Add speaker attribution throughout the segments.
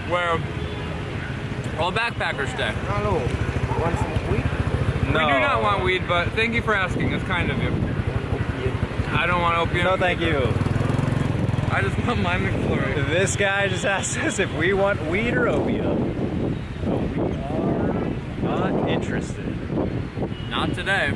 Speaker 1: where all backpackers stay.
Speaker 2: Hello. Want some weed?
Speaker 1: No. We do not want weed, but thank you for asking. It's kind of you. I don't want opium.
Speaker 3: No, thank you.
Speaker 1: I just want my McFlurry.
Speaker 3: This guy just asked us if we want weed or opium. But we are not interested.
Speaker 1: Not today.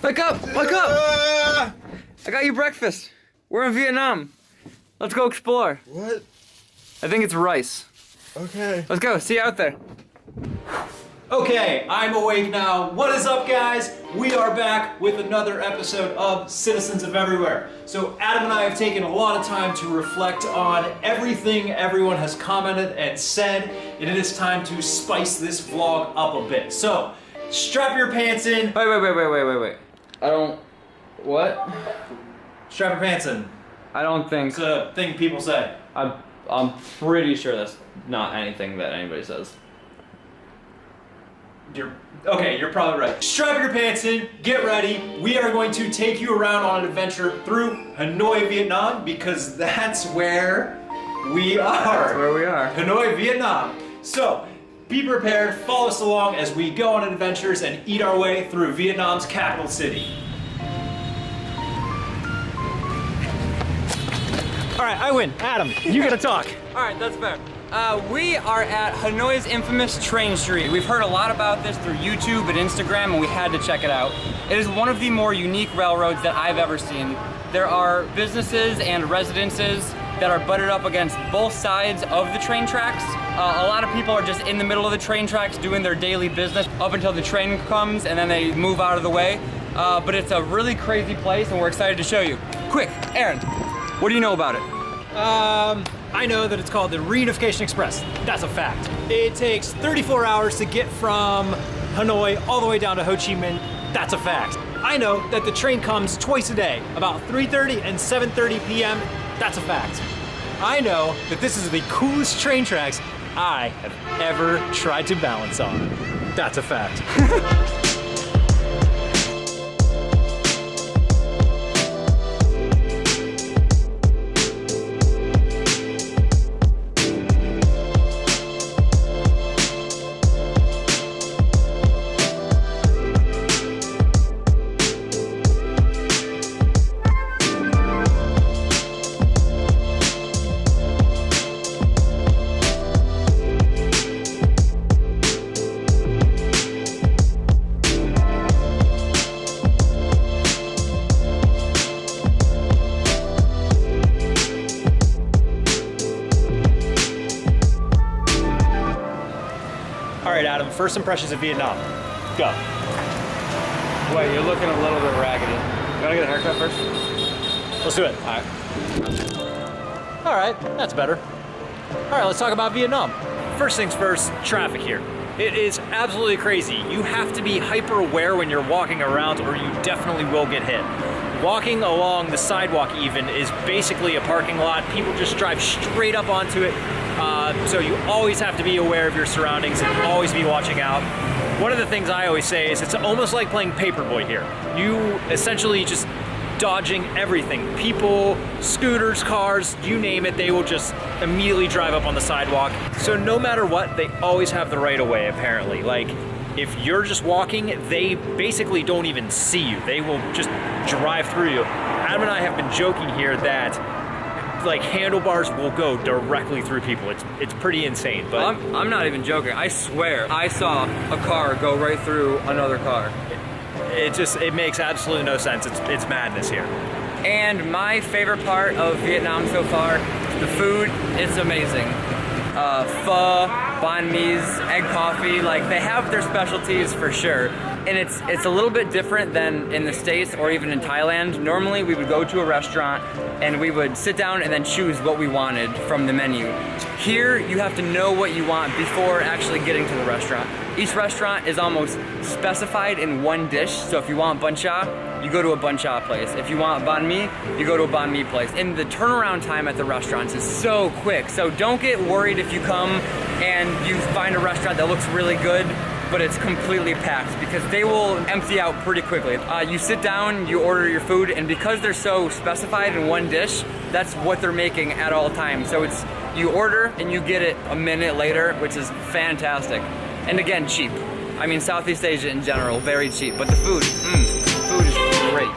Speaker 1: Wake up! Wake up! I got you breakfast. We're in Vietnam. Let's go explore.
Speaker 2: What?
Speaker 1: I think it's rice.
Speaker 2: Okay.
Speaker 1: Let's go. See you out there.
Speaker 3: Okay, I'm awake now. What is up, guys? We are back with another episode of Citizens of Everywhere. So Adam and I have taken a lot of time to reflect on everything everyone has commented and said, and it is time to spice this vlog up a bit. So, strap your pants in.
Speaker 1: Wait. I don't... What?
Speaker 3: Strap your pants in.
Speaker 1: I don't think...
Speaker 3: It's a thing people say.
Speaker 1: I'm pretty sure that's not anything that anybody says.
Speaker 3: You're probably right. Strap your pants in, get ready. We are going to take you around on an adventure through Hanoi, Vietnam, because that's where we are.
Speaker 1: That's where we are.
Speaker 3: Hanoi, Vietnam. So, be prepared, follow us along as we go on adventures and eat our way through Vietnam's capital city. All right, I win. Adam, you gotta talk.
Speaker 1: All right, that's fair. We are at Hanoi's infamous train street. We've heard a lot about this through YouTube and Instagram, and we had to check it out. It is one of the more unique railroads that I've ever seen. There are businesses and residences that are butted up against both sides of the train tracks. A lot of people are just in the middle of the train tracks doing their daily business up until the train comes, and then they move out of the way. But it's a really crazy place, and we're excited to show you. Quick, Aaron, what do you know about it?
Speaker 3: I know that it's called the Reunification Express. That's a fact. It takes 34 hours to get from Hanoi all the way down to Ho Chi Minh. That's a fact. I know that the train comes twice a day, about 3:30 and 7:30 p.m. That's a fact. I know that this is the coolest train tracks I have ever tried to balance on. That's a fact. All right, Adam, first impressions of Vietnam. Go.
Speaker 1: Wait, you're looking a little bit raggedy. You wanna get a haircut first?
Speaker 3: Let's do it. All right, that's better. All right, let's talk about Vietnam. First things first, traffic here. It is absolutely crazy. You have to be hyper aware when you're walking around or you definitely will get hit. Walking along the sidewalk even is basically a parking lot. People just drive straight up onto it. So you always have to be aware of your surroundings and always be watching out. One of the things I always say is it's almost like playing paperboy here. You essentially just dodging everything. People, scooters, cars, you name it, they will just immediately drive up on the sidewalk. So no matter what, they always have the right of way apparently. Like, if you're just walking, they basically don't even see you. They will just drive through you. Adam and I have been joking here that like handlebars will go directly through people. It's pretty insane. But
Speaker 1: I'm not even joking. I swear I saw a car go right through another car.
Speaker 3: it makes absolutely no sense. It's madness here.
Speaker 1: And my favorite part of Vietnam so far, the food. It's amazing. Pho, banh mi's, egg coffee, like they have their specialties for sure. And it's a little bit different than in the States or even in Thailand. Normally we would go to a restaurant and we would sit down and then choose what we wanted from the menu. Here you have to know what you want before actually getting to the restaurant. Each restaurant is almost specified in one dish. So if you want bun cha, you go to a bun cha place. If you want banh mi, you go to a banh mi place. And the turnaround time at the restaurants is so quick. So don't get worried if you come and you find a restaurant that looks really good, but it's completely packed, because they will empty out pretty quickly. You sit down, you order your food, and because they're so specified in one dish, that's what they're making at all times. So it's, you order and you get it a minute later, which is fantastic. And again, cheap. I mean, Southeast Asia in general, very cheap, but the food, food is great.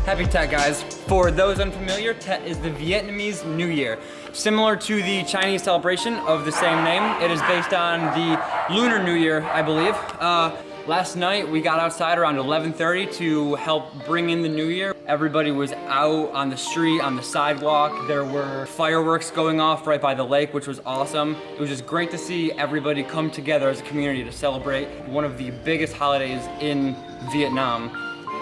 Speaker 1: Happy Tet, guys. For those unfamiliar, Tet is the Vietnamese New Year. Similar to the Chinese celebration of the same name, it is based on the Lunar New Year, I believe. Last night we got outside around 11:30 to help bring in the New Year. Everybody was out on the street, on the sidewalk. There were fireworks going off right by the lake, which was awesome. It was just great to see everybody come together as a community to celebrate one of the biggest holidays in Vietnam.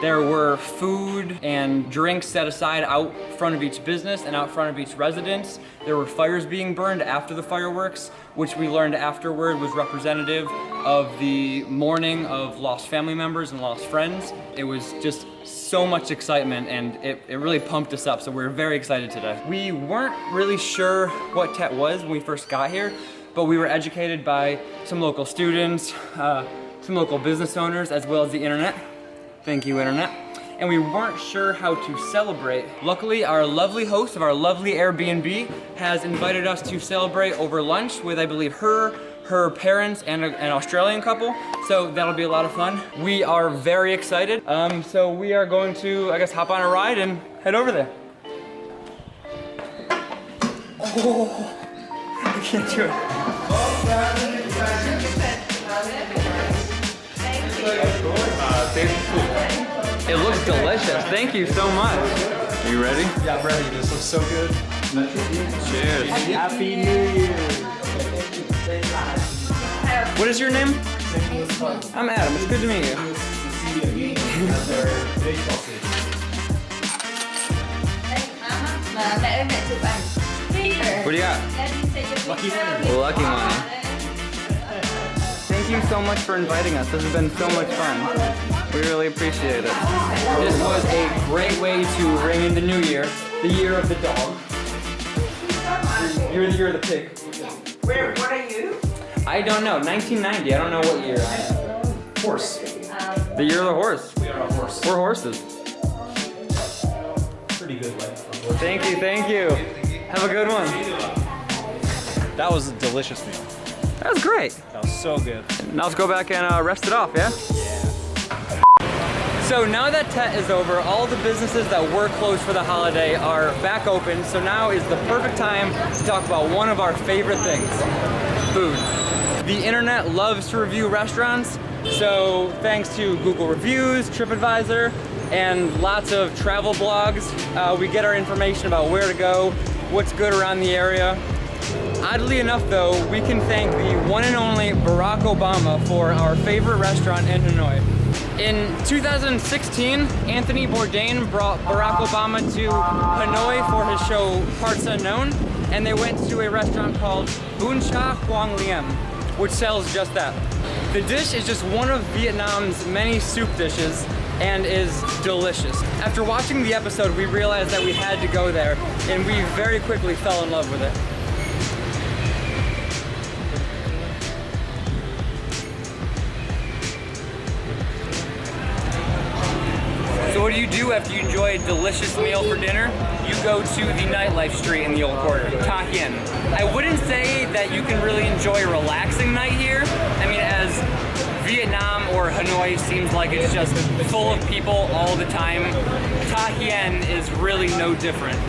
Speaker 1: There were food and drinks set aside out front of each business and out front of each residence. There were fires being burned after the fireworks, which we learned afterward was representative of the mourning of lost family members and lost friends. It was just so much excitement, and it really pumped us up, so we're very excited today. We weren't really sure what Tet was when we first got here, but we were educated by some local students, some local business owners, as well as the internet. Thank you, internet. And we weren't sure how to celebrate. Luckily, our lovely host of our lovely Airbnb has invited us to celebrate over lunch with, I believe, her parents, and an Australian couple. So that'll be a lot of fun. We are very excited. So we are going to, I guess, hop on a ride and head over there. Oh, I can't do it. It looks delicious. Thank you so much. You ready?
Speaker 2: Yeah, I'm ready. This looks so good.
Speaker 1: Cheers.
Speaker 2: Happy New Year.
Speaker 1: What is your name? I'm Adam. It's good to meet you. What do you got?
Speaker 2: Lucky money.
Speaker 1: Lucky money. Thank you so much for inviting us. This has been so much fun. We really appreciate it. This was a great way to ring in the new year, the year of the dog. You're the year of the pig.
Speaker 4: What are you?
Speaker 1: I don't know. 1990. I don't know what year I am.
Speaker 2: Horse.
Speaker 1: The year of the horse.
Speaker 2: We are a horse.
Speaker 1: We're horses.
Speaker 2: Pretty good way.
Speaker 1: Thank you. Thank you. Have a good one.
Speaker 3: That was a delicious meal.
Speaker 1: That was great.
Speaker 3: That was so good.
Speaker 1: Now let's go back and rest it off, yeah? So now that Tet is over, all the businesses that were closed for the holiday are back open. So now is the perfect time to talk about one of our favorite things, food. The internet loves to review restaurants. So thanks to Google Reviews, TripAdvisor, and lots of travel blogs, we get our information about where to go, what's good around the area. Oddly enough though, we can thank the one and only Barack Obama for our favorite restaurant in Hanoi. In 2016, Anthony Bourdain brought Barack Obama to Hanoi for his show Parts Unknown, and they went to a restaurant called Bun Cha Quang Liem, which sells just that. The dish is just one of Vietnam's many soup dishes and is delicious. After watching the episode, we realized that we had to go there, and we very quickly fell in love with it. you, after you enjoy a delicious meal for dinner, you go to the nightlife street in the old quarter, Ta Hien. I wouldn't say that you can really enjoy a relaxing night here. I mean, as Vietnam or Hanoi seems like it's just full of people all the time, Ta Hien is really no different.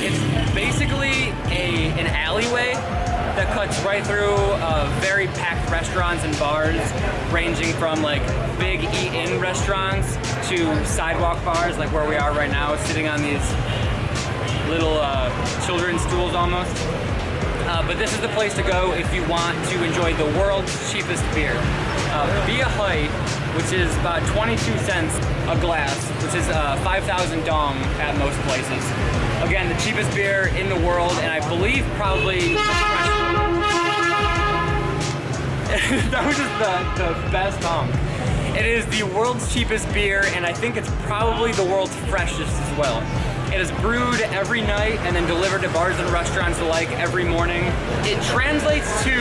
Speaker 1: It's basically an alleyway that cuts right through very packed restaurants and bars, ranging from like big eat-in restaurants to sidewalk bars like where we are right now, sitting on these little children's stools almost. But this is the place to go if you want to enjoy the world's cheapest beer. Bia Hoi, which is about 22 cents a glass, which is 5,000 dong at most places. Again, the cheapest beer in the world, and I believe probably that was just the best dong. It is the world's cheapest beer, and I think it's probably the world's freshest as well. It is brewed every night and then delivered to bars and restaurants alike every morning. It translates to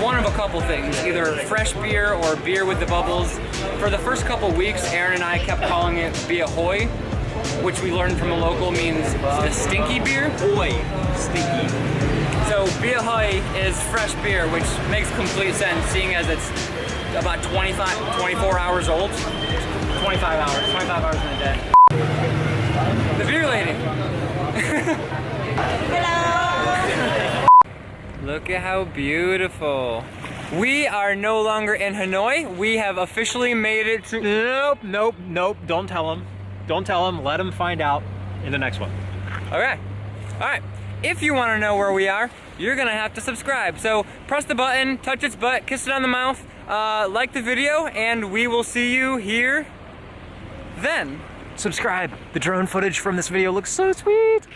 Speaker 1: one of a couple things, either fresh beer or beer with the bubbles. For the first couple weeks, Aaron and I kept calling it Bia Hoi, which we learned from a local means the stinky beer.
Speaker 3: Oi, stinky.
Speaker 1: So Bia Hoi is fresh beer, which makes complete sense seeing as it's about 24 hours old. 25 hours in a day. The beer lady.
Speaker 4: Hello.
Speaker 1: Look at how beautiful. We are no longer in Hanoi. We have officially made it to...
Speaker 3: Nope. Don't tell him. Don't tell him. Let him find out in the next one.
Speaker 1: Okay. All right. If you want to know where we are, you're going to have to subscribe. So press the button, touch its butt, kiss it on the mouth, like the video, and we will see you here then.
Speaker 3: Subscribe. The drone footage from this video looks so sweet.